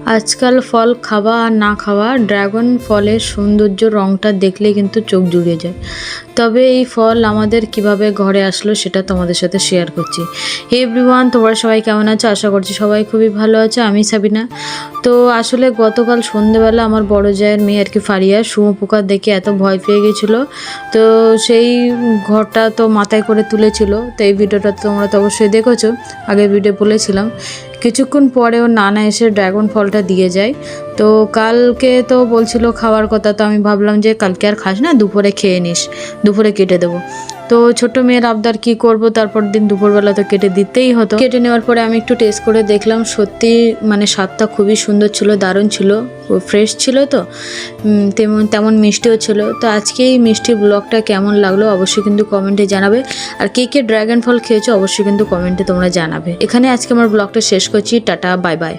আজকাল ফল খাওয়া আর না খাওয়া, ড্রাগন ফলের সৌন্দর্য রঙটা দেখলে কিন্তু চোখ জুড়িয়ে যায়। তবে এই ফল আমাদের কিভাবে ঘরে আসলো সেটা তোমাদের সাথে শেয়ার করছি। হে এভরিওয়ান, তোমরা সবাই কেমন আছো? আশা করছি সবাই খুবই ভালো আছো। আমি সাবিনা। তো আসলে গতকাল সন্ধ্যেবেলা আমার বড় জায়ের মেয়ে আর কি ফারিয়া শুঁয়োপোকা দেখে এত ভয় পেয়ে গেছিলো, তো সেই ঘরটা তো মাথায় করে তুলেছিল। তো এই ভিডিওটা তোমরা তো অবশ্যই দেখেছো, আগের ভিডিও বলেছিলাম। কিছুক্ষণ পরে ওর নানা এসে ড্রাগন ফলটা দিয়ে যায়। তো কালকে তো বলছিল খাওয়ার কথা, তো আমি ভাবলাম যে কালকে আর খাস না, দুপুরে খেয়ে নিস, দুপুরে কেটে দেবো। তো ছোট মেয়ের আবদার কি করব, তারপর দিন দুপুরবেলা তো কেটে দিতেই হতো। কেটে নেওয়ার পরে আমি একটু টেস্ট করে দেখলাম, সত্যি মানে স্বাদটা খুবই সুন্দর ছিল, দারুণ ছিল, ফ্রেশ ছিল, তো তেমন মিষ্টিও ছিল। তো আজকে এই মিষ্টির ব্লগটা কেমন লাগলো অবশ্যই কিন্তু কমেন্টে জানাবে। আর কে কে ড্রাগন ফল খেয়েছো অবশ্যই কিন্তু কমেন্টে তোমরা জানাবে। এখানে আজকে আমার ব্লগটা শেষ করছি। Tata, bye bye.